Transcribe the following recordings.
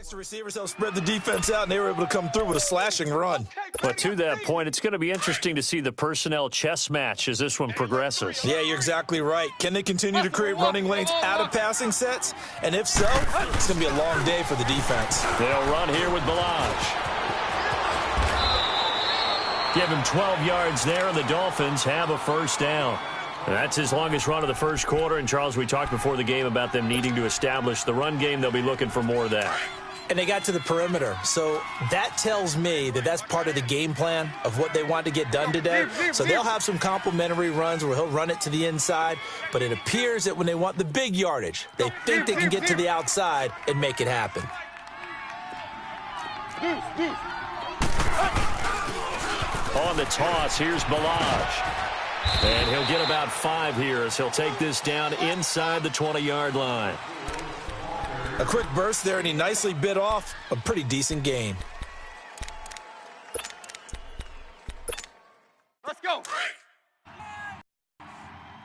Nice, the receivers helped spread the defense out, and they were able to come through with a slashing run. But to that point, it's going to be interesting to see the personnel chess match as this one progresses. Yeah, you're exactly right. Can they continue to create running lanes out of passing sets? And if so, it's going to be a long day for the defense. They'll run here with Balaj. Give him 12 yards there, and the Dolphins have a first down. That's his longest run of the first quarter. And, Charles, we talked before the game about them needing to establish the run game. They'll be looking for more of that. And they got to the perimeter. So that tells me that that's part of the game plan of what they want to get done today. So they'll have some complementary runs where he'll run it to the inside. But it appears that when they want the big yardage, they think they can get to the outside and make it happen. On the toss, here's Balaj. And he'll get about 5 here as he'll take this down inside the 20-yard line. A quick burst there, and he nicely bit off a pretty decent gain. Let's go.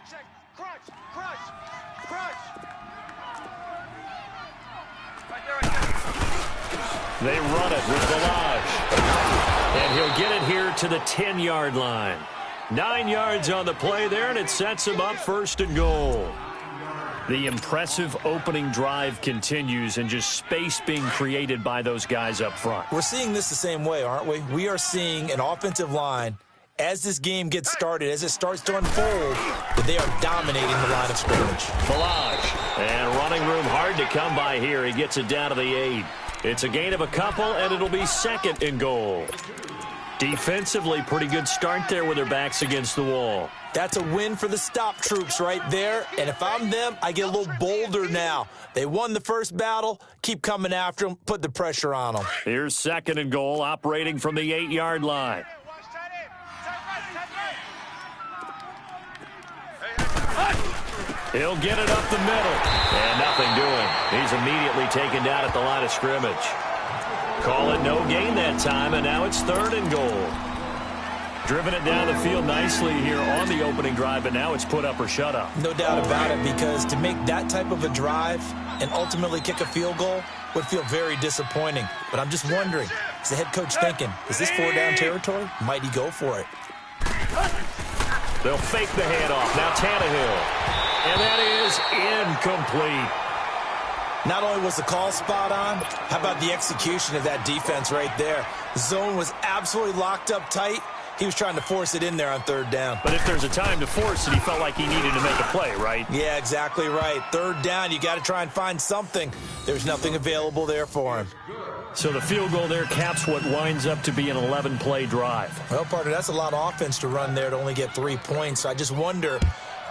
Check. Crunch. Right there. They run it with Balaj. And he'll get it here to the 10-yard line. 9 yards on the play there, and it sets him up first and goal. The impressive opening drive continues, and just space being created by those guys up front. We're seeing this the same way, aren't we? We are seeing an offensive line, as this game gets started, as it starts to unfold, that they are dominating the line of scrimmage. Balaj, and running room hard to come by here. He gets it down to the 8. It's a gain of a couple, and it'll be second and goal. Defensively, pretty good start there with their backs against the wall. That's a win for the stop troops right there. And if I'm them, I get a little bolder now. They won the first battle. Keep coming after them. Put the pressure on them. Here's second and goal, operating from the 8-yard line. He'll get it up the middle. And nothing doing. He's immediately taken down at the line of scrimmage. Call it no gain that time, and now it's third and goal. Driven it down the field nicely here on the opening drive, and now it's put up or shut up. No doubt about it, because to make that type of a drive and ultimately kick a field goal would feel very disappointing. But I'm just wondering, is the head coach thinking, is this 4-down territory? Might he go for it? They'll fake the handoff. Now Tannehill. And that is incomplete. Not only was the call spot on, how about the execution of that defense right there? The zone was absolutely locked up tight. He was trying to force it in there on third down. But if there's a time to force it, he felt like he needed to make a play, right? Yeah, exactly right. Third down, you got to try and find something. There's nothing available there for him. So the field goal there caps what winds up to be an 11-play drive. Well, partner, that's a lot of offense to run there to only get 3 points. I just wonder,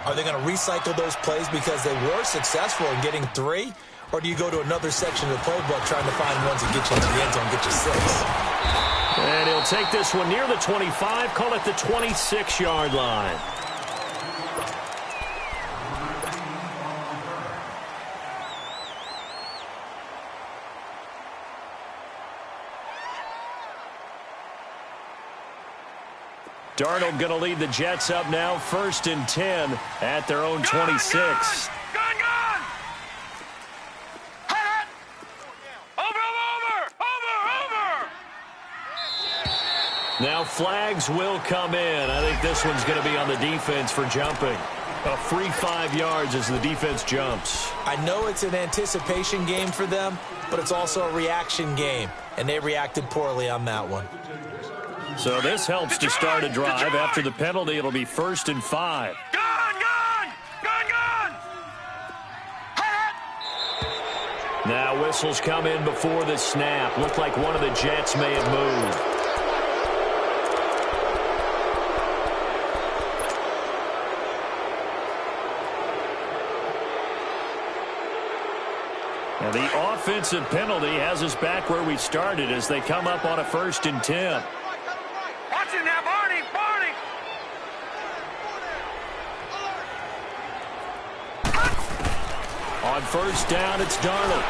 are they going to recycle those plays because they were successful in getting 3? Or do you go to another section of the playbook trying to find ones that get you into the end zone, get you 6? And he'll take this one near the 25, call it the 26-yard line. Darnold going to lead the Jets up now, 1st and 10 at their own 26. Now flags will come in. I think this one's going to be on the defense for jumping. A free 5 yards as the defense jumps. I know it's an anticipation game for them, but it's also a reaction game, and they reacted poorly on that one. So this helps to start a drive. After the penalty, it'll be 1st and 5. Now whistles come in before the snap. Looked like one of the Jets may have moved. Now the offensive penalty has us back where we started as they come up on a 1st and 10. Watch it now, Barney! On 1st down, it's Darnold.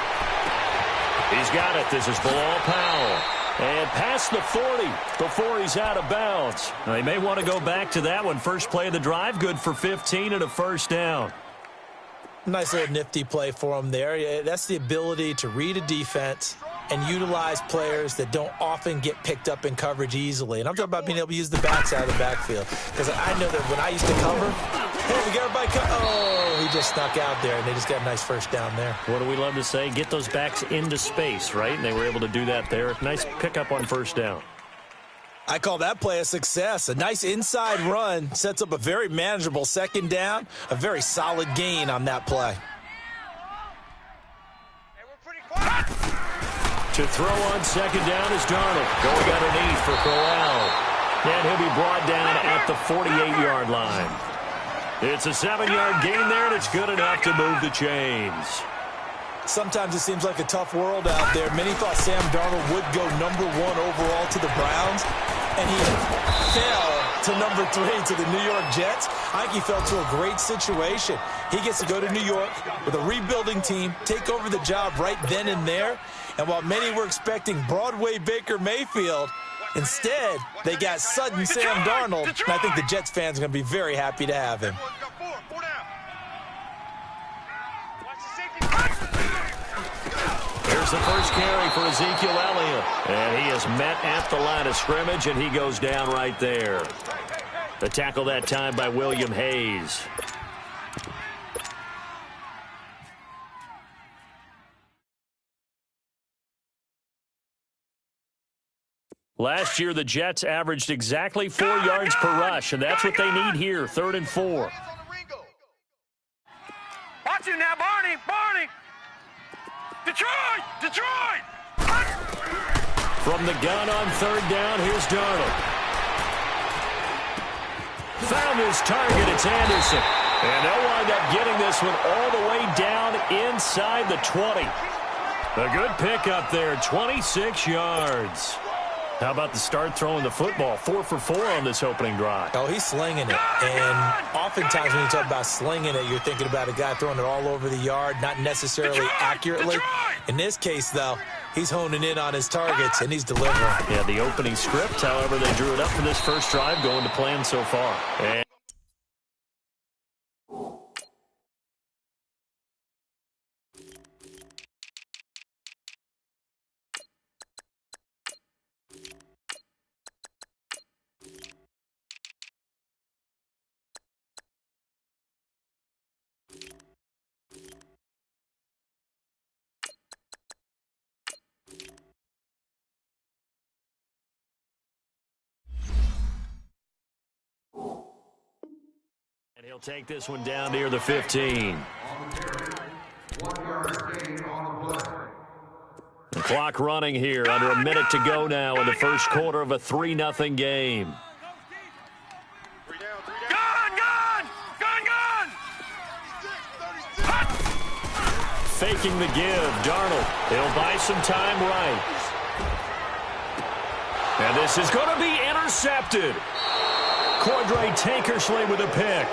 He's got it. This is Bilal Powell. And past the 40 before he's out of bounds. Now, they may want to go back to that one. First play of the drive, good for 15 and a 1st down. Nice little nifty play for him there. That's the ability to read a defense and utilize players that don't often get picked up in coverage easily. And I'm talking about being able to use the backs out of the backfield. Because I know that when I used to cover, hey, we got everybody oh, he just snuck out there, and they just got a nice first down there. What do we love to say? Get those backs into space, right? And they were able to do that there. Nice pickup on first down. I call that play a success. A nice inside run sets up a very manageable second down, a very solid gain on that play. Hey, we're pretty quiet. To throw on second down is Darnold. Going underneath for Corral. And he'll be brought down at the 48-yard line. It's a 7-yard gain there, and it's good enough to move the chains. Sometimes it seems like a tough world out there. Many thought Sam Darnold would go #1 overall to the Browns, and he fell to #3 to the New York Jets. I think he fell to a great situation. He gets to go to New York with a rebuilding team, take over the job right then and there. And while many were expecting Broadway Baker Mayfield, instead they got sudden Sam Darnold, and I think the Jets fans are going to be very happy to have him. Here's the first carry for Ezekiel Elliott. And he is met at the line of scrimmage, and he goes down right there. The tackle that time by William Hayes. Last year, the Jets averaged exactly 4 yards per rush, and that's what they need here, 3rd and 4. Watch it now, Barney! Barney! Detroit! Detroit! From the gun on 3rd down, here's Darnold. Found his target, it's Anderson. And they'll wind up getting this one all the way down inside the 20. A good pickup there, 26 yards. How about the start throwing the football? 4 for 4 on this opening drive. Oh, he's slinging it. And oftentimes when you talk about slinging it, you're thinking about a guy throwing it all over the yard, not necessarily accurately. In this case, though, he's honing in on his targets, and he's delivering. Yeah, the opening script, however, they drew it up for this first drive, going to plan so far. And he'll take this one down near the 15. The clock running here, under a minute to go now in the first quarter of a 3-0 game. Faking the give, Darnold. He'll buy some time right. And this is going to be intercepted. Cordray Tankersley with a pick.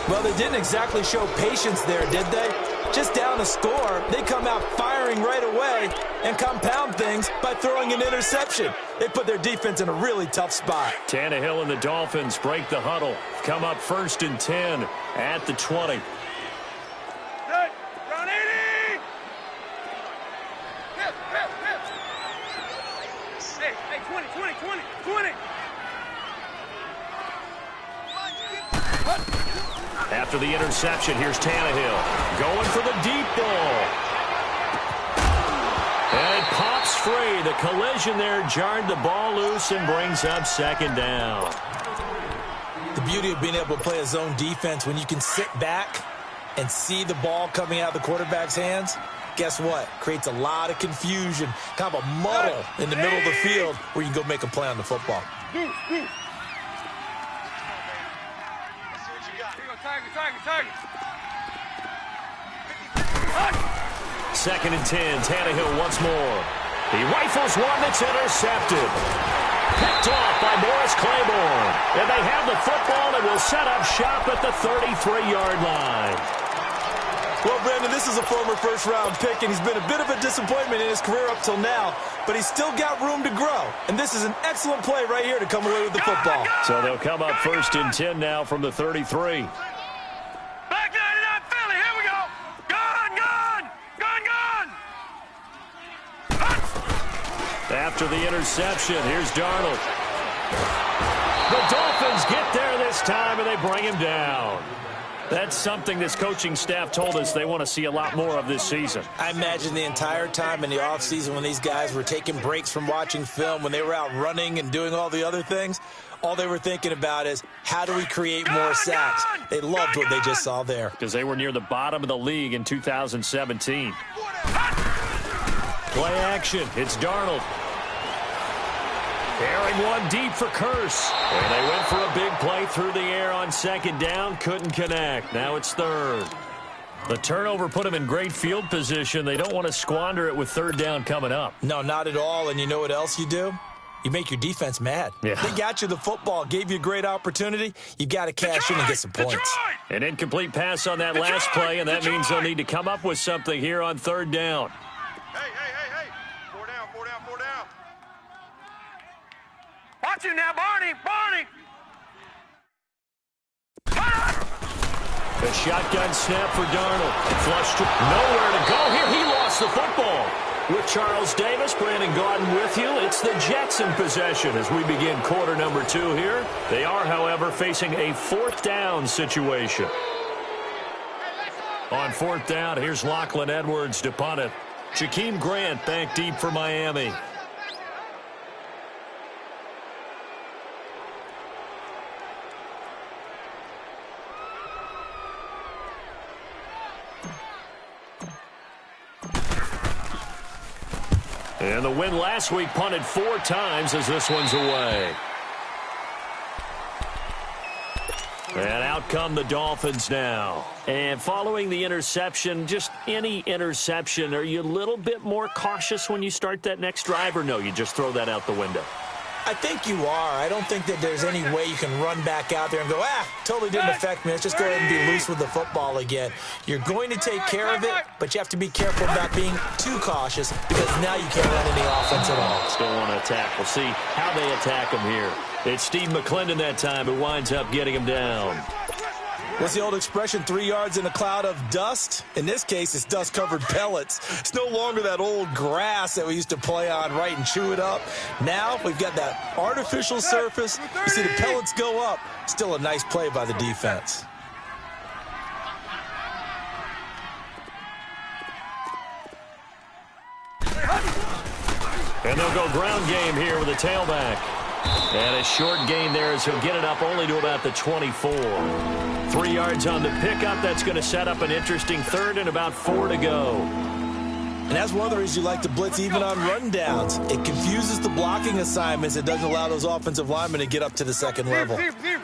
Well, they didn't exactly show patience there, did they? Just down a score, they come out firing right away and compound things by throwing an interception. They put their defense in a really tough spot. Tannehill and the Dolphins break the huddle. Come up 1st and 10 at the 20. Hey, 20. After the interception, here's Tannehill. Going for the deep ball. And it pops free. The collision there jarred the ball loose and brings up 2nd down. The beauty of being able to play a zone defense, when you can sit back and see the ball coming out of the quarterback's hands, guess what? Creates a lot of confusion, kind of a muddle in the middle of the field where you can go make a play on the football. Target. 2nd and 10. Tannehill once more. He rifles one that's intercepted. Picked off by Morris Claiborne. And they have the football and will set up shop at the 33-yard line. Well, Brandon, this is a former first-round pick, and he's been a bit of a disappointment in his career up till now, but he's still got room to grow. And this is an excellent play right here to come away with the football. So they'll come up 1st and 10 now from the 33. Back 99 Philly, here we go. Gun. After the interception, here's Darnold. The Dolphins get there this time, and they bring him down. That's something this coaching staff told us they want to see a lot more of this season. I imagine the entire time in the offseason when these guys were taking breaks from watching film, when they were out running and doing all the other things, all they were thinking about is, how do we create more sacks? They loved what they just saw there. Because they were near the bottom of the league in 2017. Play action. It's Darnold. Carrying one deep for Curse. And they went for a big play through the air on second down. Couldn't connect. Now it's third. The turnover put them in great field position. They don't want to squander it with third down coming up. No, not at all. And you know what else you do? You make your defense mad. Yeah. They got you the football, gave you a great opportunity. You got to cash in and get some points. An incomplete pass on that last play, and that means they'll need to come up with something here on third down. Hey. 4 down. Watch you now, Barney. The shotgun snap for Darnold. Flush to nowhere to go here. He lost the football. With Charles Davis, Brandon Gaudin with you. It's the Jets in possession as we begin quarter number 2 here. They are, however, facing a fourth down situation. On fourth down, here's Lachlan Edwards to punt it. Jakeem Grant back deep for Miami. And the win last week punted 4 times as this one's away. And out come the Dolphins now. And following the interception, just any interception, are you a little bit more cautious when you start that next drive, or no, you just throw that out the window? I think you are. I don't think that there's any way you can run back out there and go, totally didn't affect me. Let's just go ahead and be loose with the football again. You're going to take care of it, but you have to be careful about being too cautious because now you can't run any offense at all. Still want to attack. We'll see how they attack him here. It's Steve McClendon that time who winds up getting him down. What's the old expression, 3 yards in a cloud of dust? In this case, it's dust-covered pellets. It's no longer that old grass that we used to play on, right, and chew it up. Now we've got that artificial surface. You see the pellets go up. Still a nice play by the defense. And they'll go ground game here with a tailback. And a short gain there as he'll get it up only to about the 24. 3 yards on the pickup. That's going to set up an interesting third and about 4 to go. And that's one of the reasons you like to blitz even on rundowns. It confuses the blocking assignments. It doesn't allow those offensive linemen to get up to the second level. Good 80.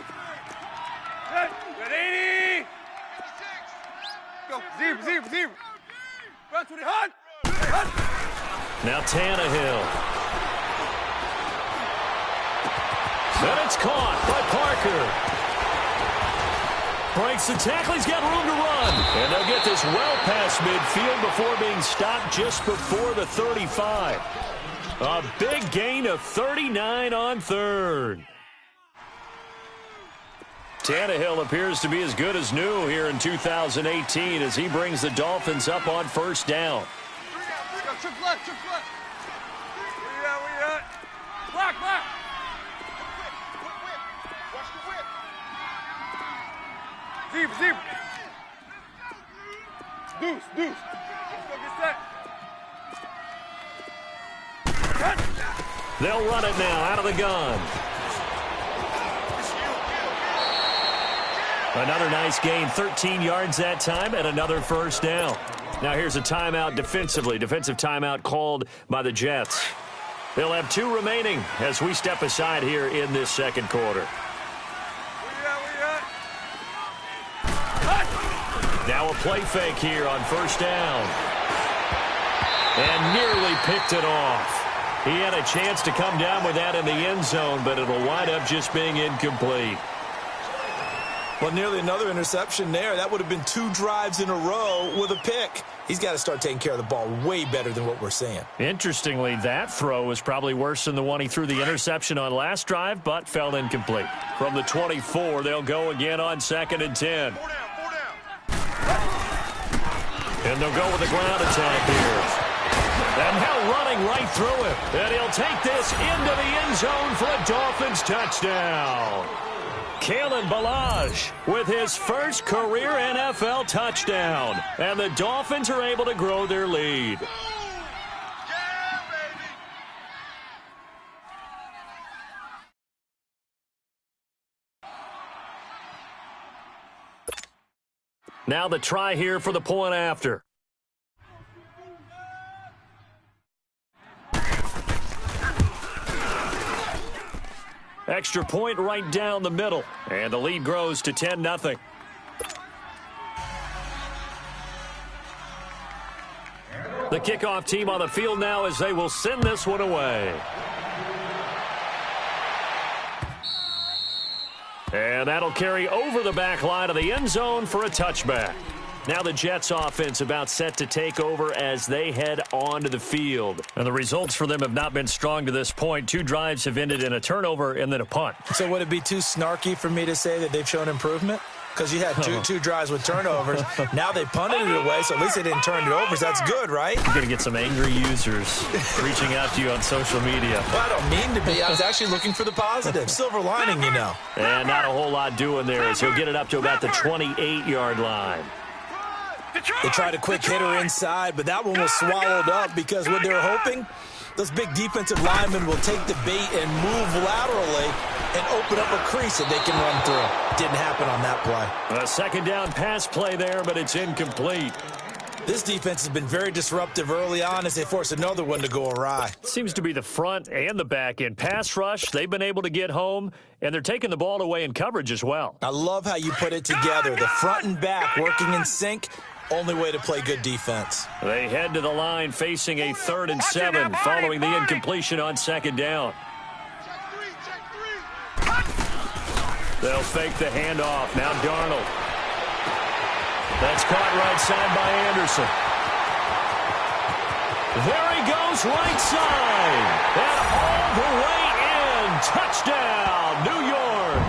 Go, zero. Run to the hunt. Now Tannehill. And it's caught by Parker. Breaks the tackle. He's got room to run. And they'll get this well past midfield before being stopped just before the 35. A big gain of 39 on third. Tannehill appears to be as good as new here in 2018 as he brings the Dolphins up on first down. Trick left. Where you at? Block. Zero. Deuce. Let's go get set. They'll run it now out of the gun. Another nice gain, 13 yards that time, and another first down. Now here's a timeout defensively. Defensive timeout called by the Jets. They'll have 2 remaining as we step aside here in this second quarter. Now a play fake here on first down. And nearly picked it off. He had a chance to come down with that in the end zone, but it'll wind up just being incomplete. Well, nearly another interception there. That would have been 2 drives in a row with a pick. He's got to start taking care of the ball way better than what we're seeing. Interestingly, that throw was probably worse than the one he threw the interception on last drive, but fell incomplete. From the 24, they'll go again on 2nd and 10. And they'll go with the ground attack here. And now running right through him. And he'll take this into the end zone for a Dolphins touchdown. Kalen Ballage with his first career NFL touchdown. And the Dolphins are able to grow their lead. Now the try here for the point after. Extra point right down the middle. And the lead grows to 10-0. The kickoff team on the field now as they will send this one away. And that'll carry over the back line of the end zone for a touchback. Now the Jets offense about set to take over as they head onto the field. And the results for them have not been strong to this point. 2 drives have ended in a turnover and then a punt. So would it be too snarky for me to say that they've shown improvement? Because you had two drives with turnovers. Now they punted it away, so at least they didn't turn it over. So that's good, right? You're going to get some angry users reaching out to you on social media. Well, I don't mean to be. I was actually looking for the positive. Silver lining, you know. And not a whole lot doing there as he'll get it up to about the 28-yard line. They tried a quick hitter inside, but that one was swallowed up because what they were hoping, those big defensive linemen will take the bait and move laterally and open up a crease that they can run through. Didn't happen on that play. A second down pass play there, but it's incomplete. This defense has been very disruptive early on as they force another one to go awry. Seems to be the front and the back end. Pass rush, they've been able to get home, and they're taking the ball away in coverage as well. I love how you put it together. The front and back working in sync. Only way to play good defense. They head to the line facing a 3rd and 7 following the incompletion on second down. They'll fake the handoff. Now Darnold. That's caught right side by Anderson. There he goes right side. And all the way in. Touchdown, New York.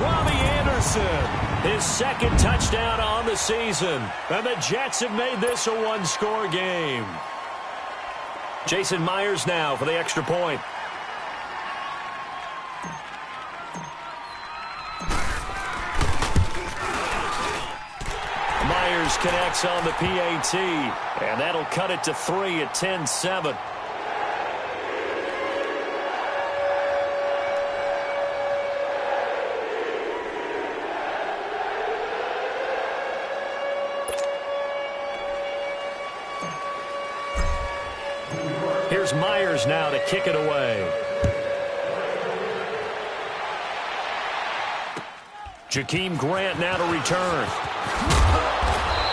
Robbie Anderson. His second touchdown on the season. And the Jets have made this a one-score game. Jason Myers now for the extra point. Myers connects on the PAT. And that'll cut it to 3 at 10-7. Here's Myers now to kick it away. Jakeem Grant now to return.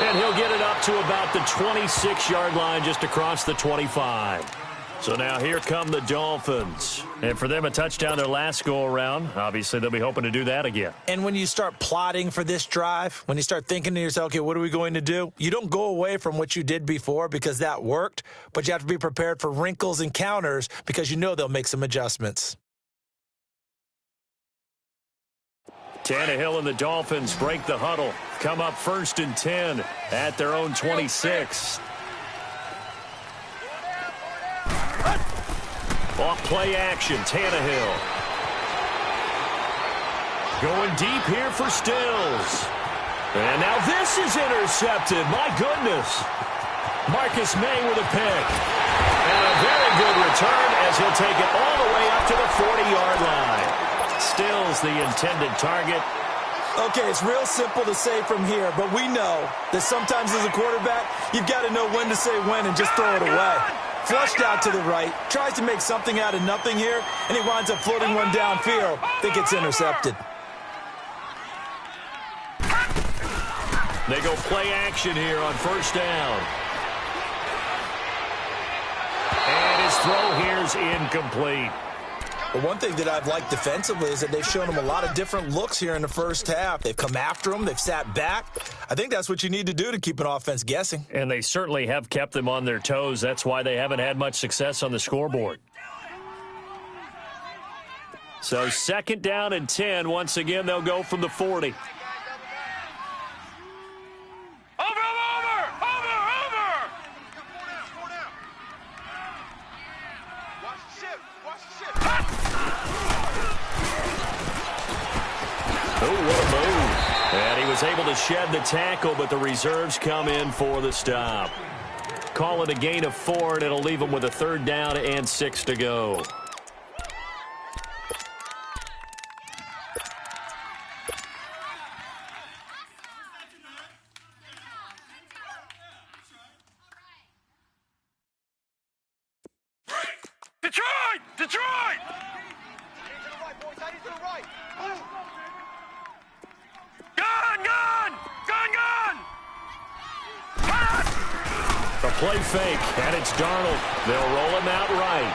And he'll get it up to about the 26-yard line just across the 25. So now here come the Dolphins. And for them, a touchdown their last go-around. Obviously, they'll be hoping to do that again. And when you start plotting for this drive, when you start thinking to yourself, okay, what are we going to do? You don't go away from what you did before because that worked, but you have to be prepared for wrinkles and counters because you know they'll make some adjustments. Tannehill and the Dolphins break the huddle. Come up 1st and 10 at their own 26. Off play action, Tannehill. Going deep here for Stills. And now this is intercepted. My goodness. Marcus May with a pick. And a very good return as he'll take it all the way up to the 40-yard line. Stills the intended target. Okay, it's real simple to say from here, but we know that sometimes as a quarterback, you've got to know when to say when and just throw it away. Flushed out to the right, tries to make something out of nothing here, and he winds up floating one downfield that gets intercepted. They go play action here on 1st down. And his throw here's incomplete. But one thing that I've liked defensively is that they've shown him a lot of different looks here in the first half. They've come after him. They've sat back. I think that's what you need to do to keep an offense guessing. And they certainly have kept them on their toes. That's why they haven't had much success on the scoreboard. So 2nd down and 10. Once again, they'll go from the 40. Oh, what a move. And he was able to shed the tackle, but the reserves come in for the stop. Call it a gain of 4, and it'll leave him with a 3rd down and 6 to go. Detroit! Detroit! To the right, boys. To the right. Gun! Gun! Gun! Gun! A play fake, and it's Darnold. They'll roll him out right.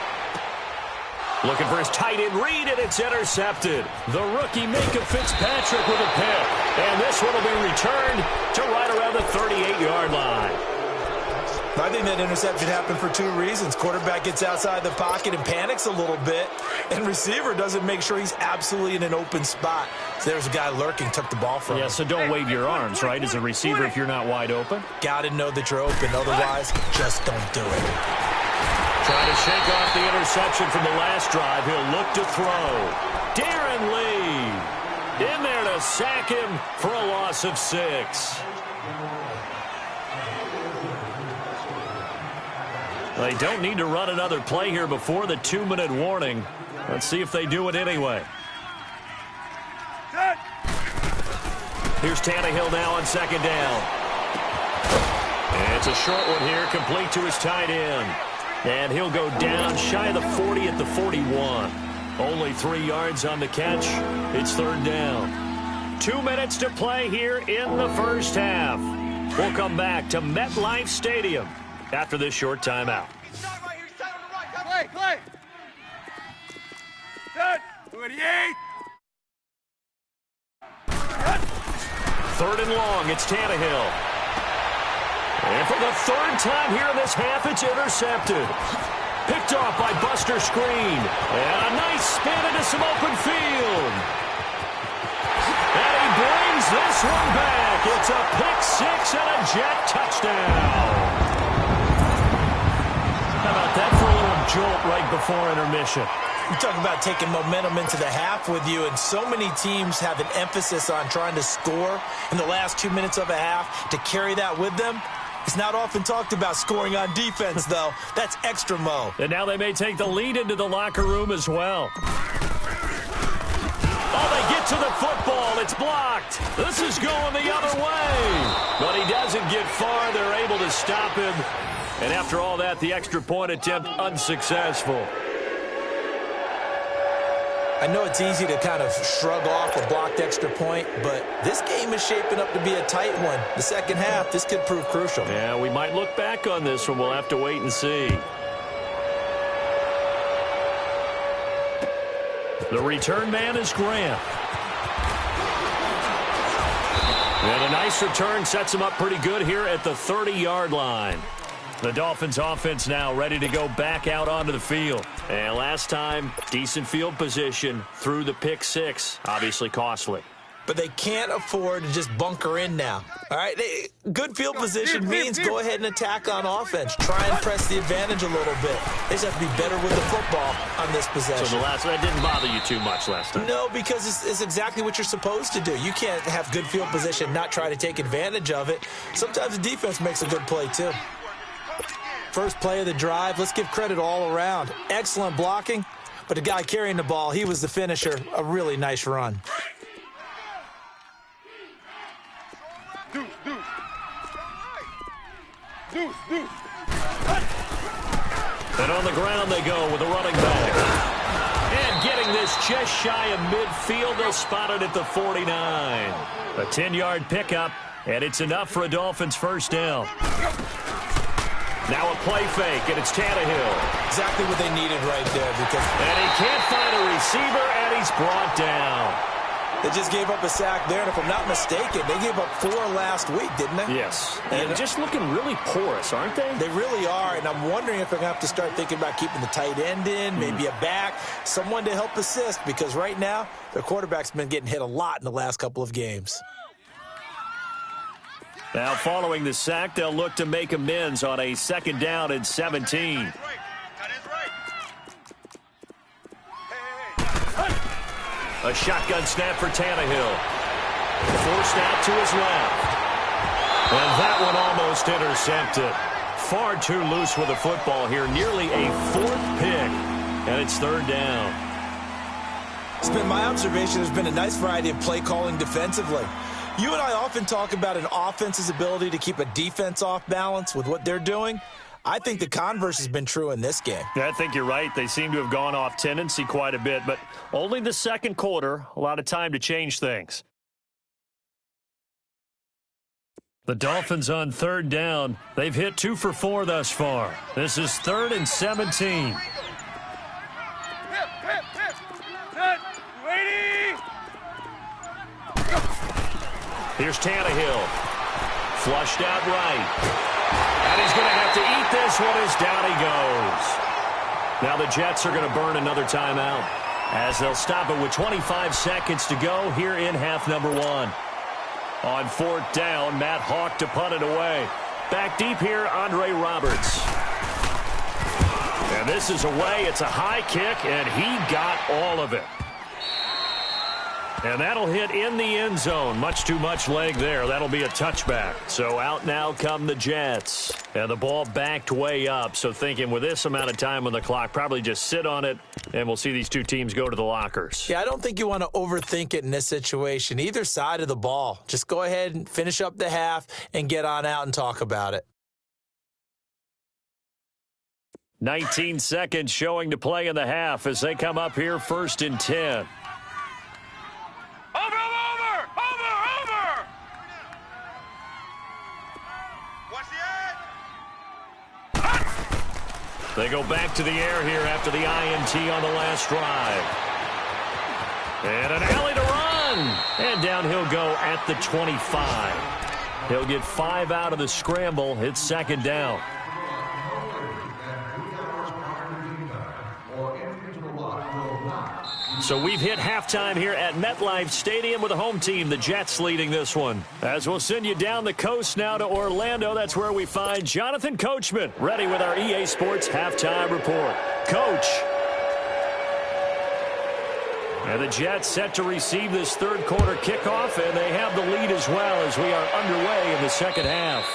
Looking for his tight end read, and it's intercepted. The rookie Minka Fitzpatrick with a pick. And this one will be returned to right around the 38-yard line. I think that interception happened for 2 reasons. Quarterback gets outside the pocket and panics a little bit, and receiver doesn't make sure he's absolutely in an open spot. So there's a guy lurking, took the ball from him. Yeah, so don't wave your arms, right, as a receiver if you're not wide open. Got to know that you're open. Otherwise, just don't do it. Trying to shake off the interception from the last drive. He'll look to throw. Darren Lee in there to sack him for a loss of 6. They don't need to run another play here before the 2-minute warning. Let's see if they do it anyway. Here's Tannehill now on 2nd down. And it's a short one here, complete to his tight end. And he'll go down shy of the 40 at the 41. Only 3 yards on the catch. It's 3rd down. 2 minutes to play here in the first half. We'll come back to MetLife Stadium after this short timeout. Clay, Clay! Set! 28! 3rd and long, it's Tannehill. And for the 3rd time here in this half, it's intercepted. Picked off by Buster Screen. And a nice spin into some open field. And he brings this one back. It's a pick 6 and a jet touchdown. How about that for a little jolt right before intermission? You talk about taking momentum into the half with you, and so many teams have an emphasis on trying to score in the last 2 minutes of a half. To carry that with them, it's not often talked about scoring on defense, though. That's extra mo. And now they may take the lead into the locker room as well. Oh, they get to the football. It's blocked. This is going the other way. But he doesn't get far. They're able to stop him. And after all that, the extra point attempt unsuccessful. I know it's easy to kind of shrug off a blocked extra point, but this game is shaping up to be a tight one. The second half, this could prove crucial. Yeah, we might look back on this one. We'll have to wait and see. The return man is Grant. And a nice return sets him up pretty good here at the 30-yard line. The Dolphins offense now ready to go back out onto the field. And last time, decent field position through the pick 6. Obviously costly. But they can't afford to just bunker in now. All right, good field position means go ahead and attack on offense. Try and press the advantage a little bit. They just have to be better with the football on this possession. So that didn't bother you too much last time? No, because it's exactly what you're supposed to do. You can't have good field position, not try to take advantage of it. Sometimes the defense makes a good play, too. First play of the drive, let's give credit all around. Excellent blocking, but the guy carrying the ball, he was the finisher. A really nice run. Deuce, deuce. Deuce, deuce. And on the ground they go with a running back. And getting this just shy of midfield, they'll spot it at the 49. A 10-yard pickup, and it's enough for a Dolphins first down. Now a play fake, and it's Tannehill. Exactly what they needed right there. And he can't find a receiver, and he's brought down. They just gave up a sack there, and if I'm not mistaken, they gave up 4 last week, didn't they? Yes. And just looking really porous, aren't they? They really are, and I'm wondering if they're going to have to start thinking about keeping the tight end in, maybe a back, someone to help assist, because right now their quarterback's been getting hit a lot in the last couple of games. Now, following the sack, they'll look to make amends on a 2nd down and 17. A shotgun snap for Tannehill. Forced out to his left. And that one almost intercepted. Far too loose with the football here. Nearly a 4th pick. And it's 3rd down. It's been my observation there's been a nice variety of play calling defensively. You and I often talk about an offense's ability to keep a defense off balance with what they're doing. I think the converse has been true in this game. Yeah, I think you're right. They seem to have gone off tendency quite a bit, but only the second quarter. A lot of time to change things. The Dolphins on 3rd down. They've hit 2 for 4 thus far. This is 3rd and 17. Here's Tannehill. Flushed out right. And he's going to have to eat this one as down he goes. Now the Jets are going to burn another timeout as they'll stop it with 25 seconds to go here in half number 1. On 4th down, Matt Hawk to punt it away. Back deep here, Andre Roberts. And this is away. It's a high kick, and he got all of it. And that'll hit in the end zone. Much too much leg there. That'll be a touchback. So out now come the Jets. And the ball backed way up. So thinking with this amount of time on the clock, probably just sit on it, and we'll see these two teams go to the lockers. Yeah, I don't think you want to overthink it in this situation. Either side of the ball. Just go ahead and finish up the half and get on out and talk about it. 19 seconds showing to play in the half as they come up here 1st and 10. They go back to the air here after the INT on the last drive. And an alley to run. And down he'll go at the 25. He'll get 5 out of the scramble. It's 2nd down. So we've hit halftime here at MetLife Stadium with the home team, the Jets, leading this one. As we'll send you down the coast now to Orlando, that's where we find Jonathan Coachman, ready with our EA Sports halftime report. Coach. And the Jets set to receive this 3rd quarter kickoff, and they have the lead as well as we are underway in the 2nd half.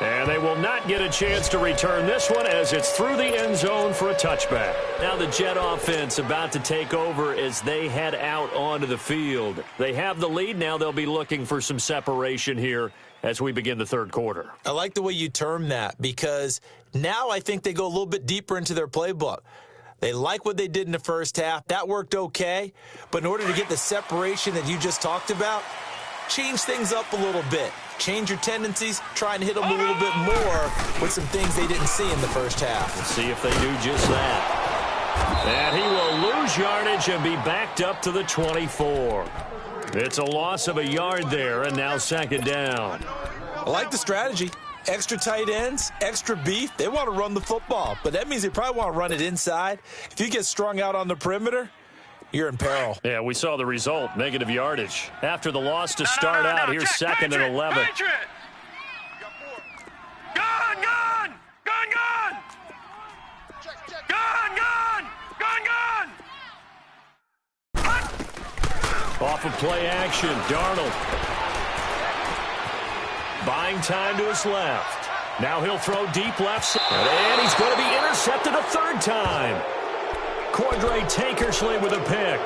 And they will not get a chance to return this one as it's through the end zone for a touchback. Now the Jet offense about to take over as they head out onto the field. They have the lead. Now they'll be looking for some separation here as we begin the 3rd quarter. I like the way you term that because now I think they go a little bit deeper into their playbook. They like what they did in the first half. That worked okay. But in order to get the separation that you just talked about, change things up a little bit. Change your tendencies, try and hit them a little bit more with some things they didn't see in the first half. Let's see if they do just that. And he will lose yardage and be backed up to the 24. It's a loss of a yard there, and now 2nd down. I like the strategy. Extra tight ends, extra beef. They want to run the football, but that means they probably want to run it inside. If you get strung out on the perimeter, you're in peril. Yeah, we saw the result, negative yardage. After the loss to start out, here's 2nd and 11. Off of play action, Darnold. Buying time to his left. Now he'll throw deep left side. And he's going to be intercepted a 3rd time. Cordray Tankersley with a pick.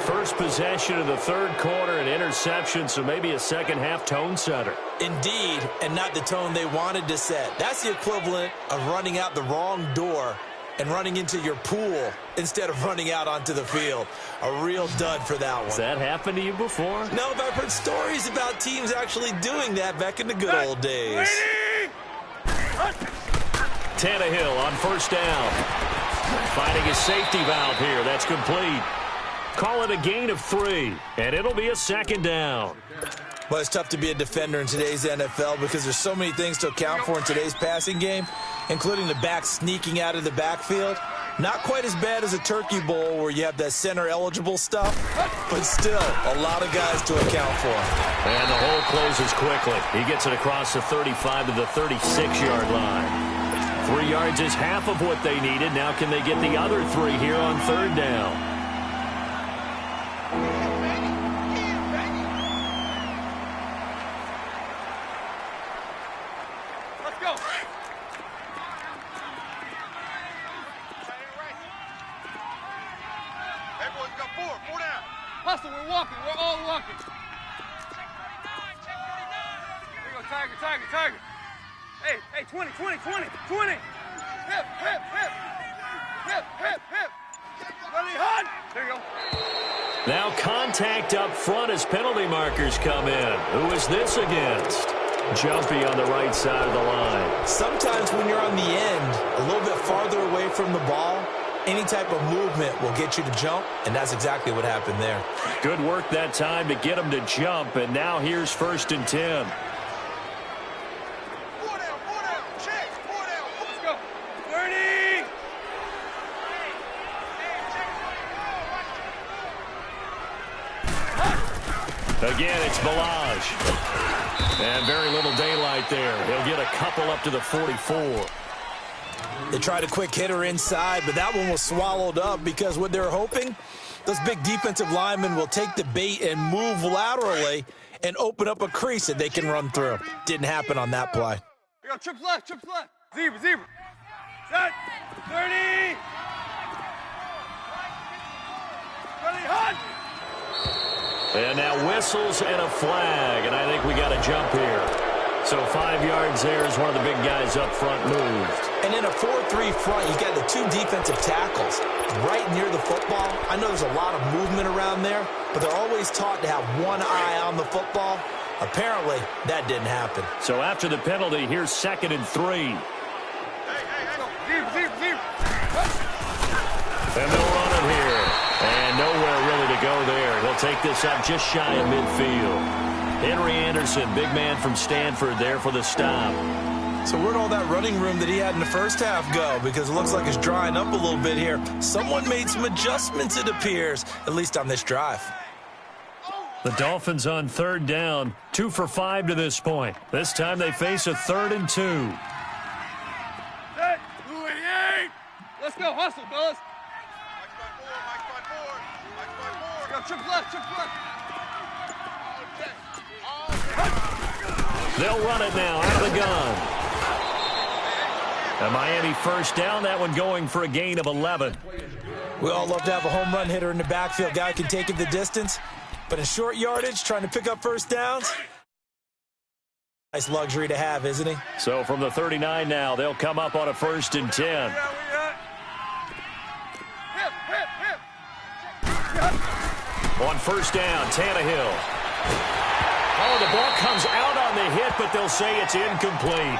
First possession of the 3rd quarter, an interception, so maybe a 2nd half tone setter. Indeed, and not the tone they wanted to set. That's the equivalent of running out the wrong door and running into your pool instead of running out onto the field. A real dud for that one. Has that happened to you before? No, but I've heard stories about teams actually doing that back in the good old days. Tannehill on 1st down. Finding his safety valve here. That's complete. Call it a gain of 3, and it'll be a 2nd down. Well, it's tough to be a defender in today's NFL because there's so many things to account for in today's passing game, including the back sneaking out of the backfield. Not quite as bad as a turkey bowl where you have that center-eligible stuff, but still a lot of guys to account for. And the hole closes quickly. He gets it across the 35 to the 36-yard line. 3 yards is half of what they needed. Now can they get the other 3 here on 3rd down? walking. We're all walking. Here you go, Tiger, Tiger, Tiger. Hey, 20, 20, 20, 20. Hip, hip, hip. Hip, hip, hip. Ready, hot. There you go. Now contact up front as penalty markers come in. Who is this against? Jumpy on the right side of the line. Sometimes when you're on the end, a little bit farther away from the ball, any type of movement will get you to jump, and that's exactly what happened there. Good work that time to get him to jump, and now here's 1st and 10. 4 down, check, 4 down. Let's go. 30. Again, it's Balaj. And very little daylight there. He'll get a couple up to the 44. They tried a quick hitter inside, but that one was swallowed up because what they're hoping, those big defensive linemen will take the bait and move laterally and open up a crease that they can run through. Didn't happen on that play. We got trips left, trips left. Zebra, zebra. Set. 30. Ready, hot. And now whistles and a flag, and I think we got a jump here. So 5 yards there as one of the big guys up front moved. And in a 4-3 front, you got the 2 defensive tackles right near the football. I know there's a lot of movement around there, but they're always taught to have one eye on the football. Apparently, that didn't happen. So after the penalty, here's 2nd and 3. Hey, zebra, zebra, zebra. And they'll run it here. And nowhere really to go there. He'll take this up just shy of midfield. Henry Anderson, big man from Stanford there for the stop. So where'd all that running room that he had in the first half go? Because it looks like it's drying up a little bit here. Someone made some adjustments, it appears, at least on this drive. The Dolphins on 3rd down, 2 for 5 to this point. This time they face a 3rd and 2. Set. 288. Let's go, hustle, fellas. Mike's by 4. Go, trip left, trip left. They'll run it now out of the gun. A Miami 1st down, that one going for a gain of 11. We all love to have a home run hitter in the backfield. Guy can take it the distance, but in short yardage, trying to pick up 1st downs, nice luxury to have, isn't he? So from the 39 now, they'll come up on a 1st and 10. On 1st down, Tannehill. Oh, the ball comes out on the hit, but they'll say it's incomplete.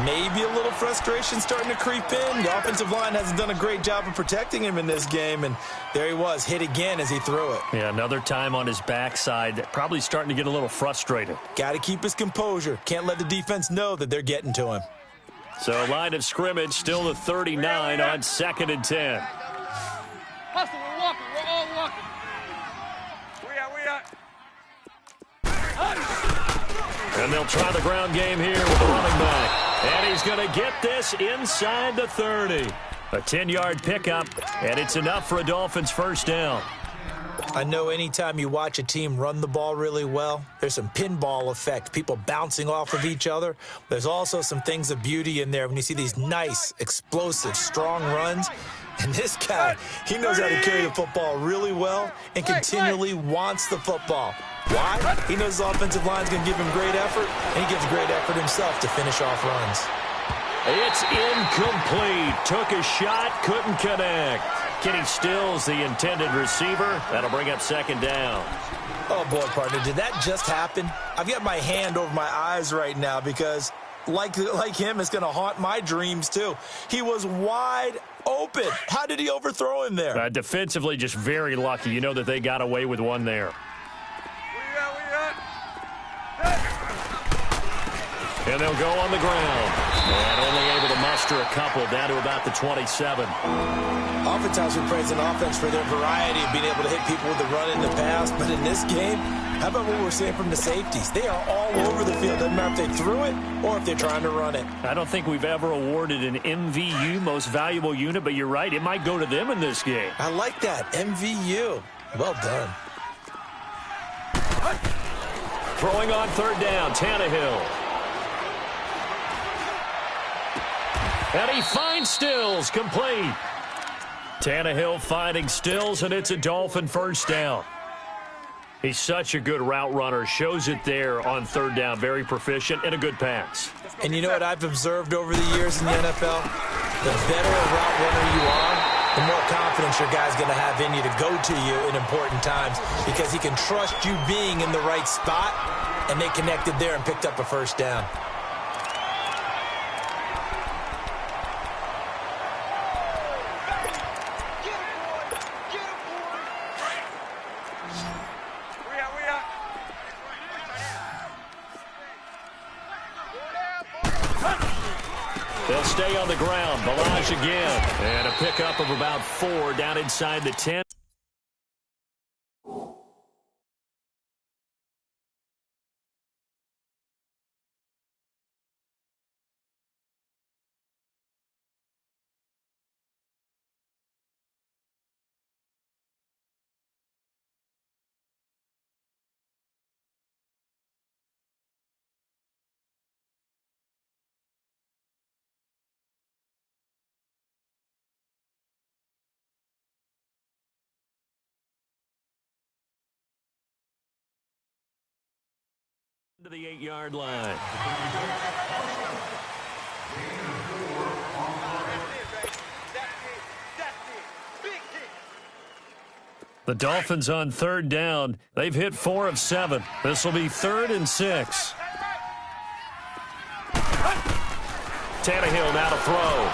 Maybe a little frustration starting to creep in. The offensive line hasn't done a great job of protecting him in this game, and there he was, hit again as he threw it. Yeah, another time on his backside, probably starting to get a little frustrated. Got to keep his composure. Can't let the defense know that they're getting to him. So line of scrimmage, still the 39 on 2nd and 10. Hustle, we're walking, we're all walking. We out. And they'll try the ground game here with the running back. And he's going to get this inside the 30. A 10-yard pickup, and it's enough for a Dolphins 1st down. I know anytime you watch a team run the ball really well, there's some pinball effect, people bouncing off of each other. There's also some things of beauty in there when you see these nice, explosive, strong runs. And this guy, he knows how to carry the football really well and continually wants the football. Why? He knows the offensive line's going to give him great effort, and he gives great effort himself to finish off runs. It's incomplete. Took a shot, couldn't connect. Kenny Stills, the intended receiver. That'll bring up 2nd down. Oh, boy, partner, did that just happen? I've got my hand over my eyes right now because, like him, it's going to haunt my dreams, too. He was wide open. How did he overthrow him there? Defensively, just very lucky. You know that they got away with one there. And they'll go on the ground. And only able to muster a couple down to about the 27. Oftentimes we praise an offense for their variety of being able to hit people with the run in the pass. But in this game, how about what we're seeing from the safeties? They are all over the field. Doesn't matter if they threw it or if they're trying to run it. I don't think we've ever awarded an MVU, most valuable unit, but you're right. It might go to them in this game. I like that. MVU. Well done. Throwing on 3rd down, Tannehill. And he finds Stills, complete. Tannehill finding Stills, and it's a Dolphin 1st down. He's such a good route runner. Shows it there on third down. Very proficient and a good pass. And you know what I've observed over the years in the NFL? The better a route runner you are, the more confidence your guy's going to have in you to go to you in important times because he can trust you being in the right spot, and they connected there and picked up a first down. They'll stay on the ground. Balaj again. And a pickup of about 4 down inside the 10. To the 8-yard line. The Dolphins on third down. They've hit 4 of 7. This will be 3rd and 6. Tannehill now to throw.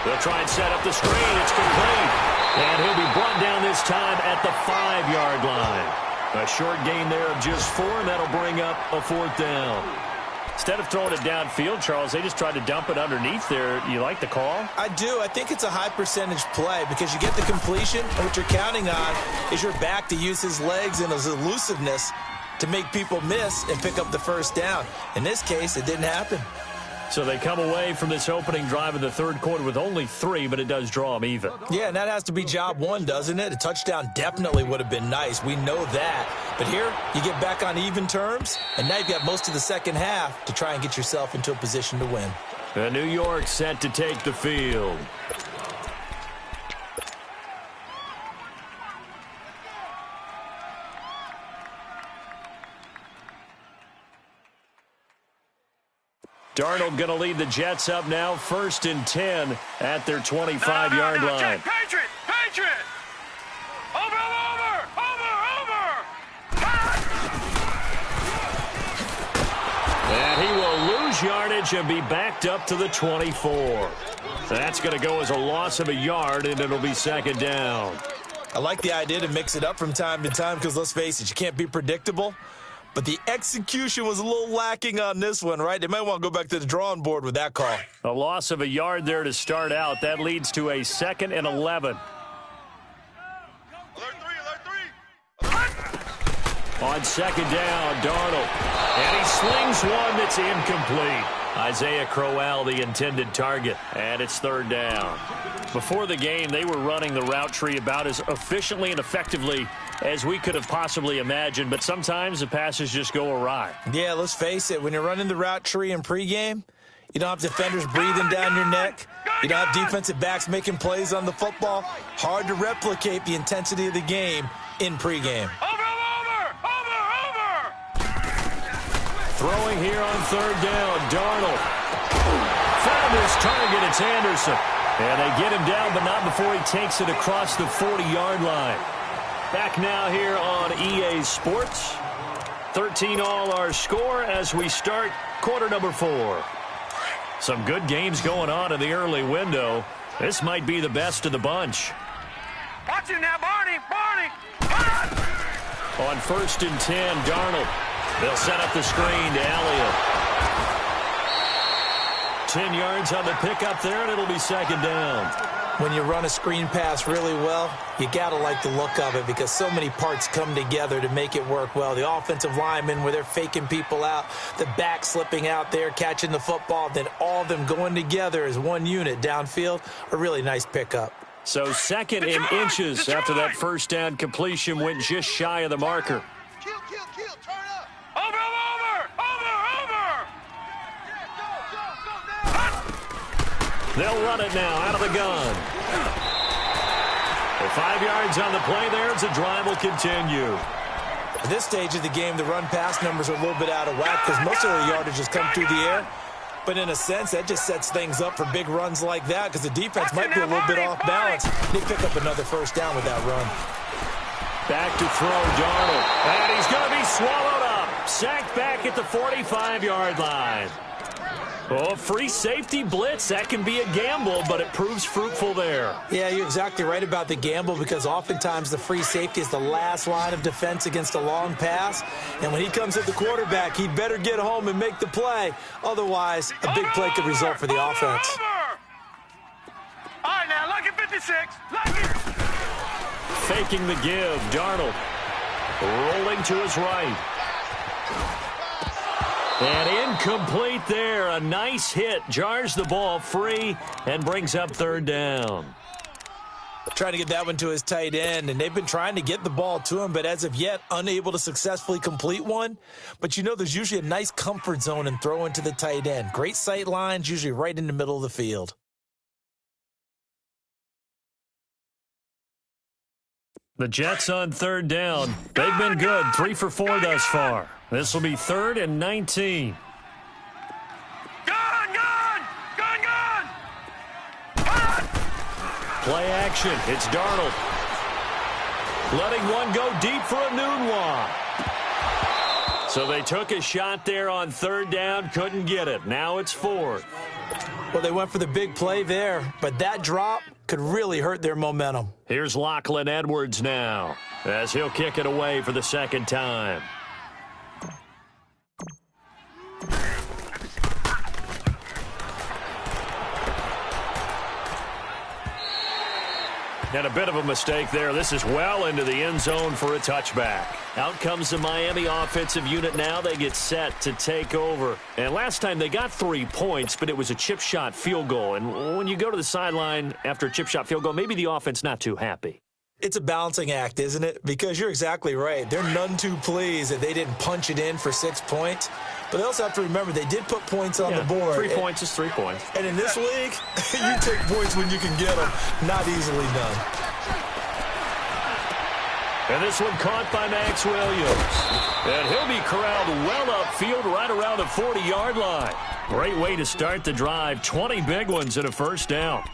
They'll try and set up the screen. It's complete. And he'll be brought down this time at the 5-yard line. A short gain there of just 4, and that'll bring up a 4th down. Instead of throwing it downfield, Charles, they just tried to dump it underneath there. You like the call? I do. I think it's a high-percentage play because you get the completion, and what you're counting on is your back to use his legs and his elusiveness to make people miss and pick up the first down. In this case, it didn't happen. So they come away from this opening drive in the third quarter with only 3, but it does draw them even. Yeah, and that has to be job 1, doesn't it? A touchdown definitely would have been nice. We know that. But here, you get back on even terms, and now you've got most of the second half to try and get yourself into a position to win. And New York set to take the field. Darnold going to lead the Jets up now, 1st and 10 at their 25-yard line. Patriot! Patriot! Over! And he will lose yardage and be backed up to the 24. That's going to go as a loss of a yard, and it'll be 2nd down. I like the idea to mix it up from time to time because, let's face it, you can't be predictable. But the execution was a little lacking on this one, right? They might want to go back to the drawing board with that call. A loss of a yard there to start out. That leads to a 2nd and 11. On 2nd down, Darnold. And he slings one that's incomplete. Isaiah Crowell, the intended target. And it's 3rd down. Before the game, they were running the route tree about as efficiently and effectively as we could have possibly imagined. But sometimes the passes just go awry. Yeah, let's face it. When you're running the route tree in pregame, you don't have defenders breathing down your neck. You don't have defensive backs making plays on the football. Hard to replicate the intensity of the game in pregame. Throwing here on 3rd down, Darnold. Found his target, it's Anderson. And they get him down, but not before he takes it across the 40-yard line. Back now here on EA Sports. 13 all our score as we start quarter number 4. Some good games going on in the early window. This might be the best of the bunch. Watch it now, Barney! On 1st and 10, Darnold. They'll set up the screen to Elliott. 10 yards on the pickup there, and it'll be 2nd down. When you run a screen pass really well, you got to like the look of it because so many parts come together to make it work well. The offensive linemen, where they're faking people out, the back slipping out there, catching the football, then all of them going together as one unit downfield, a really nice pickup. So 2nd in inches after that first down completion went just shy of the marker. Kill, turn up! Over! They'll run it now out of the gun. The 5 yards on the play there as the drive will continue. At this stage of the game, the run-pass numbers are a little bit out of whack because most of the yardage has come through the air. But in a sense, that just sets things up for big runs like that because the defense might be a little bit off balance. They pick up another first down with that run. Back to throw, Darnold. And he's going to be swallowed up. Sacked back at the 45-yard line. Oh, free safety blitz, that can be a gamble, but it proves fruitful there. Yeah, you're exactly right about the gamble because oftentimes the free safety is the last line of defense against a long pass. And when he comes at the quarterback, he better get home and make the play. Otherwise, a big play could result for the offense. All right, now, lucky 56. Lucky. Faking the give, Darnold. Rolling to his right. And incomplete there. A nice hit. Jars the ball free and brings up third down. Trying to get that one to his tight end, and they've been trying to get the ball to him, but as of yet, unable to successfully complete one. But you know there's usually a nice comfort zone in throwing to the tight end. Great sight lines, usually right in the middle of the field. The Jets on third down. They've been good. 3 for 4 thus far. This will be 3rd and 19. Play action. It's Darnold. Letting one go deep for a Nunwa. So they took a shot there on third down. Couldn't get it. Now it's 4th. Well, they went for the big play there, but that drop could really hurt their momentum. Here's Lachlan Edwards now as he'll kick it away for the second time. And a bit of a mistake there. This is well into the end zone for a touchback. Out comes the Miami offensive unit now. They get set to take over. And last time they got 3 points, but it was a chip shot field goal. And when you go to the sideline after a chip shot field goal, maybe the offense not too happy. It's a balancing act, isn't it? Because you're exactly right. They're none too pleased that they didn't punch it in for 6 points. But they also have to remember they did put points on the board. 3 points is 3 points. And in this league, you take points when you can get them. Not easily done. And this one caught by Max Williams. And he'll be corralled well upfield right around the 40-yard line. Great way to start the drive. 20 big ones and a first down.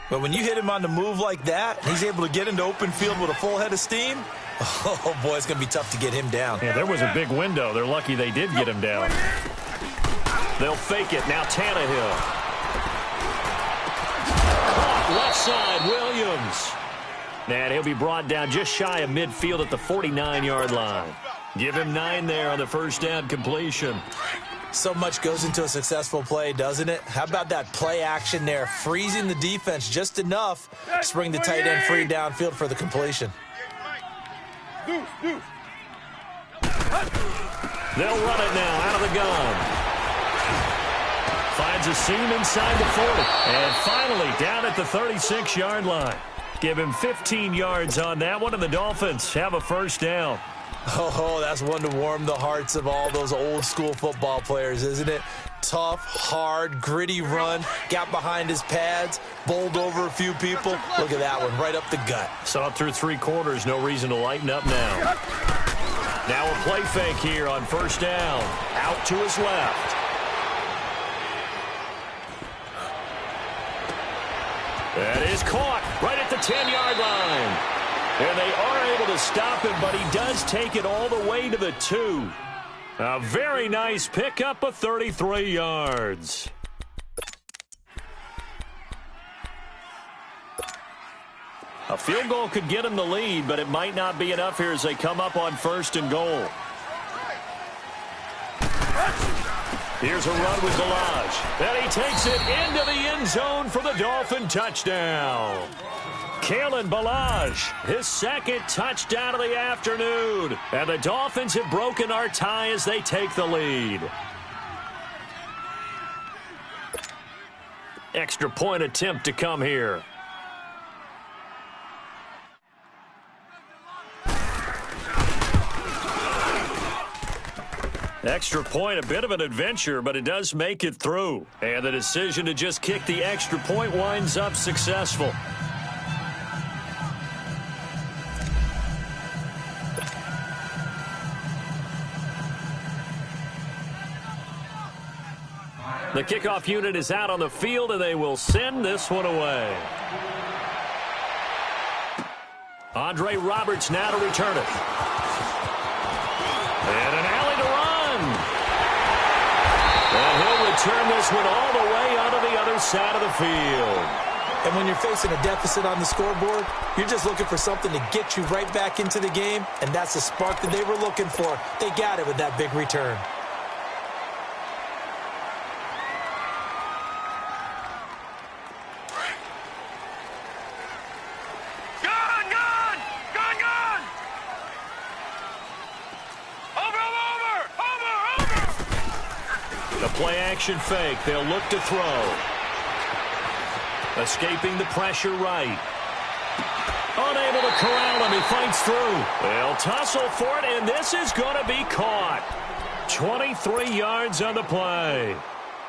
But when you hit him on the move like that, he's able to get into open field with a full head of steam. Oh, boy, it's going to be tough to get him down. Yeah, there was a big window. They're lucky they did get him down. They'll fake it. Now Tannehill. Caught left side, Williams. And he'll be brought down just shy of midfield at the 49-yard line. Give him 9 there on the first down completion. So much goes into a successful play, doesn't it? How about that play action there, freezing the defense just enough to bring the tight end free downfield for the completion. They'll run it now out of the gun. Finds a seam inside the 40. And finally down at the 36-yard line. Give him 15 yards on that one, and the Dolphins have a first down. Oh, that's one to warm the hearts of all those old-school football players, isn't it? Tough, hard, gritty run, got behind his pads, bowled over a few people. Look at that one, right up the gut. Saw through 3 quarters, no reason to lighten up now. Now a play fake here on first down. Out to his left. That is caught right at the 10-yard line. And they are able to stop him, but he does take it all the way to the 2. A very nice pickup of 33 yards. A field goal could get him the lead, but it might not be enough here as they come up on first and goal. Here's a run with Ballage. And he takes it into the end zone for the Dolphin touchdown. Kalen Ballage, his second touchdown of the afternoon. And the Dolphins have broken our tie as they take the lead. Extra point attempt to come here. Extra point, a bit of an adventure, but it does make it through. And the decision to just kick the extra point winds up successful. The kickoff unit is out on the field, and they will send this one away. Andre Roberts now to return it. And an alley to run. And he'll return this one all the way onto the other side of the field. And when you're facing a deficit on the scoreboard, you're just looking for something to get you right back into the game, and that's the spark that they were looking for. They got it with that big return. Play-action fake. They'll look to throw. Escaping the pressure right. Unable to corral him. He fights through. They'll tussle for it, and this is going to be caught. 23 yards on the play.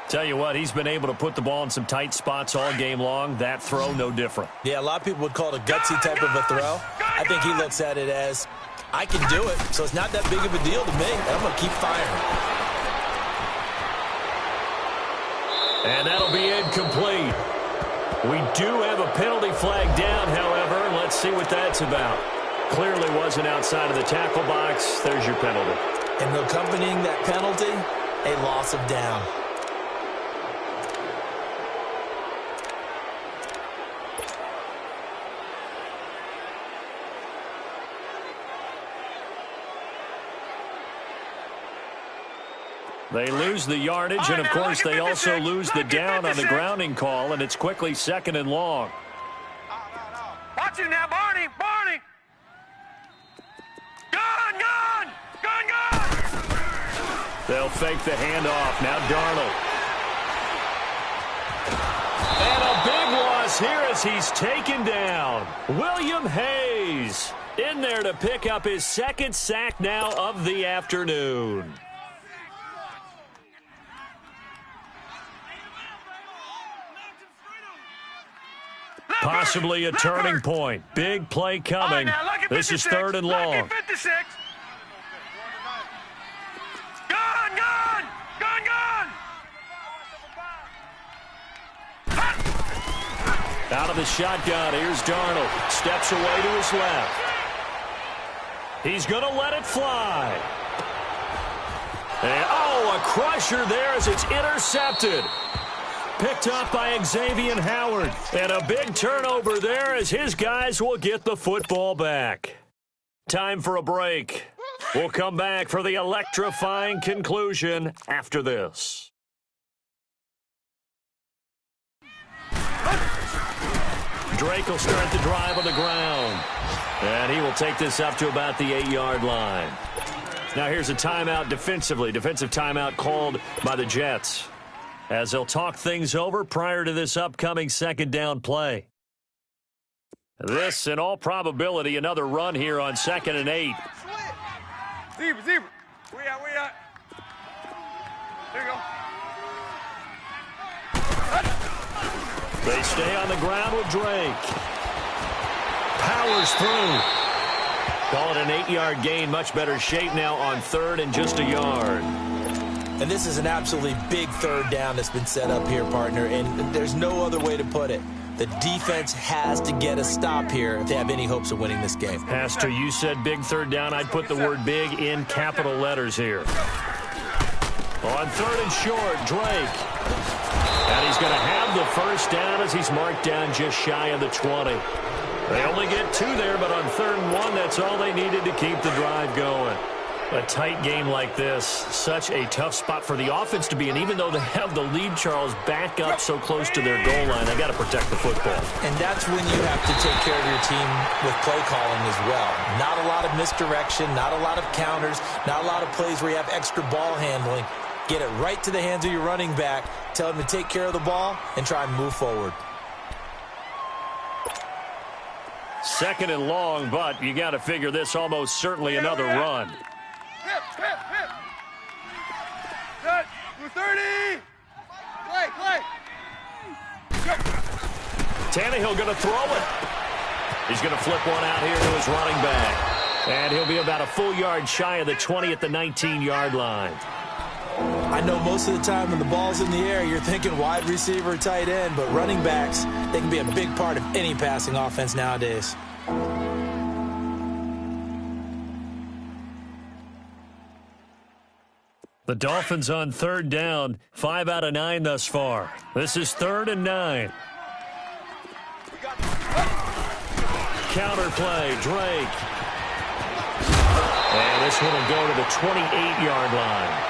Tell you what, he's been able to put the ball in some tight spots all game long. That throw, no different. Yeah, a lot of people would call it a gutsy type of a throw. I think he looks at it as, I can do it, so it's not that big of a deal to me. I'm going to keep firing. And that'll be incomplete. We do have a penalty flag down, however. Let's see what that's about. Clearly wasn't outside of the tackle box. There's your penalty. And accompanying that penalty, a loss of down. They lose the yardage, and, of course, they also lose the down on the grounding call, and it's quickly 2nd and long. Watch it now, Barney! Barney! Gun! Gun! Gun! Gun! They'll fake the handoff. Now Darnold. And a big loss here as he's taken down. William Hayes in there to pick up his 2nd sack now of the afternoon. Possibly a turning point. Big play coming. This is 3rd and long. 56. Gun, gun, gun, gun. Out of the shotgun. Here's Darnold. Steps away to his left. He's going to let it fly. And, a crusher there as it's intercepted. Picked up by Xavier Howard. And a big turnover there as his guys will get the football back. Time for a break. We'll come back for the electrifying conclusion after this. Drake will start the drive on the ground. And he will take this up to about the 8-yard line. Now here's a timeout defensively. Defensive timeout called by the Jets, as they'll talk things over prior to this upcoming 2nd down play. This, in all probability, another run here on 2nd and 8. Zebra, zebra. We out. There you go. They stay on the ground with Drake. Powers through. Call it an 8-yard gain. Much better shape now on 3rd and just a yard. And this is an absolutely big 3rd down that's been set up here, partner, and there's no other way to put it. The defense has to get a stop here if they have any hopes of winning this game. Has to. You said big 3rd down. I'd put the word big in capital letters here. On 3rd and short, Drake. And he's going to have the 1st down as he's marked down just shy of the 20. They only get 2 there, but on 3rd and 1, that's all they needed to keep the drive going. A tight game like this, such a tough spot for the offense to be in. Even though they have the lead, Charles, back up so close to their goal line, they got to protect the football. And that's when you have to take care of your team with play calling as well. Not a lot of misdirection, not a lot of counters, not a lot of plays where you have extra ball handling. Get it right to the hands of your running back, tell him to take care of the ball, and try and move forward. 2nd and long, but you got to figure this almost certainly another run. Hip. Set. 30. Play. Tannehill going to throw it. He's going to flip one out here to his running back. And he'll be about a full yard shy of the 20 at the 19-yard line. I know most of the time when the ball's in the air, you're thinking wide receiver, tight end, but running backs, they can be a big part of any passing offense nowadays. The Dolphins on third down, 5 out of 9 thus far. This is 3rd and 9. Counter play, Drake. And this one will go to the 28-yard line.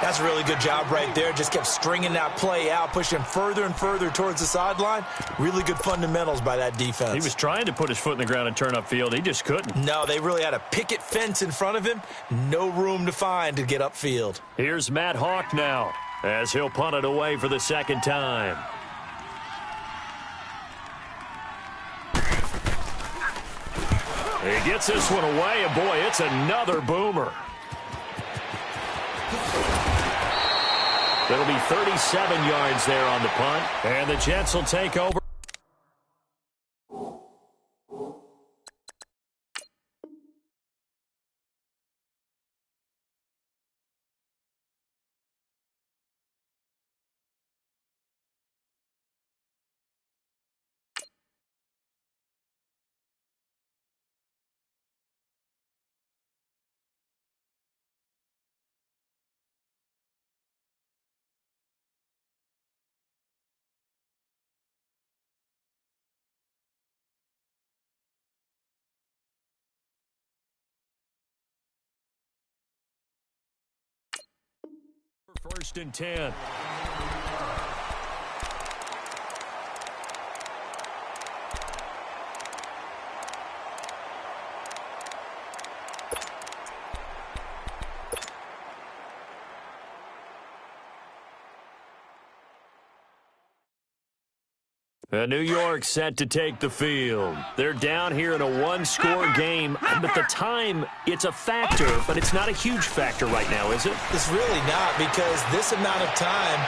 That's a really good job right there. Just kept stringing that play out, pushing further and further towards the sideline. Really good fundamentals by that defense. He was trying to put his foot in the ground and turn upfield. He just couldn't. No, they really had a picket fence in front of him. No room to find to get upfield. Here's Matt Hawk now as he'll punt it away for the second time. He gets this one away, and boy, it's another boomer. It'll be 37 yards there on the punt, and the Jets will take over. First and 10. New York set to take the field. They're down here in a one-score game, but the time, it's a factor, but it's not a huge factor right now, is it? It's really not, because this amount of time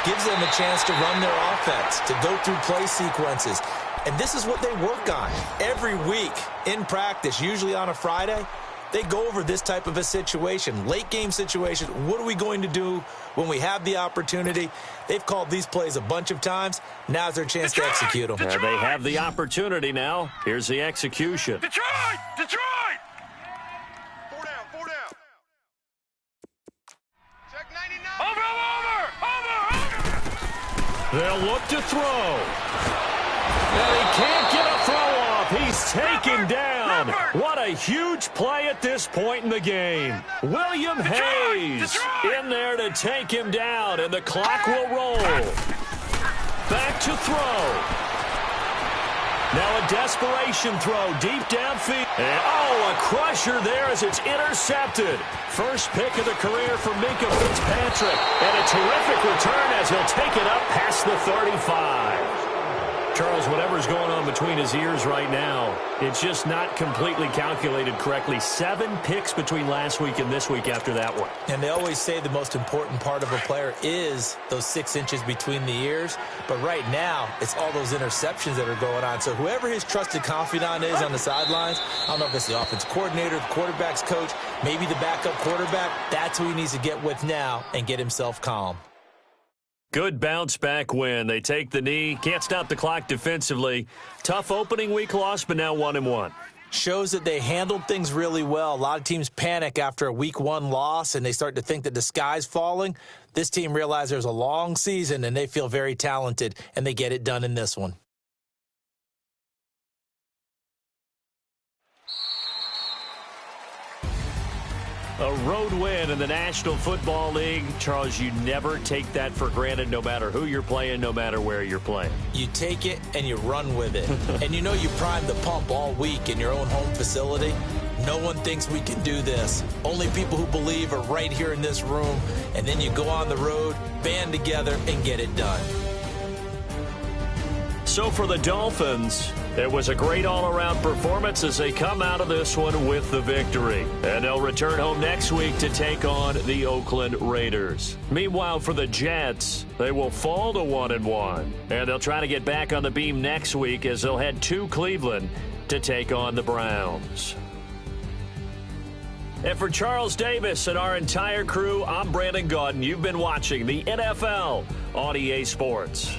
gives them a chance to run their offense, to go through play sequences. And this is what they work on every week in practice, usually on a Friday. They go over this type of a situation, late-game situation. What are we going to do when we have the opportunity? They've called these plays a bunch of times. Now's their chance to execute them. They have the opportunity now. Here's the execution. Detroit! Detroit! 4 down, 4 down. Check 99. Over! They'll look to throw. And he can't get a throw off. He's taken down. What a huge play at this point in the game. William Hayes in there to take him down, and the clock will roll. Back to throw. Now a desperation throw deep downfield. And a crusher there as it's intercepted. First pick of the career for Minkah Fitzpatrick. And a terrific return as he'll take it up past the 35. Charles, whatever's going on between his ears right now, it's just not completely calculated correctly. 7 picks between last week and this week after that one. And they always say the most important part of a player is those 6 inches between the ears. But right now, it's all those interceptions that are going on. So whoever his trusted confidant is on the sidelines, I don't know if it's the offense coordinator, the quarterback's coach, maybe the backup quarterback, that's who he needs to get with now and get himself calm. Good bounce-back win. They take the knee. Can't stop the clock defensively. Tough opening week loss, but now 1-1. Shows that they handled things really well. A lot of teams panic after a week 1 loss, and they start to think that the sky's falling. This team realized there's a long season, and they feel very talented, and they get it done in this one. A road win in the National Football League. Charles, you never take that for granted no matter who you're playing, no matter where you're playing. You take it and you run with it. And you know you primed the pump all week in your own home facility. No one thinks we can do this. Only people who believe are right here in this room. And then you go on the road, band together, and get it done. So for the Dolphins, it was a great all-around performance as they come out of this one with the victory. And they'll return home next week to take on the Oakland Raiders. Meanwhile, for the Jets, they will fall to 1-1. And they'll try to get back on the beam next week as they'll head to Cleveland to take on the Browns. And for Charles Davis and our entire crew, I'm Brandon Gaudin. You've been watching the NFL on EA Sports.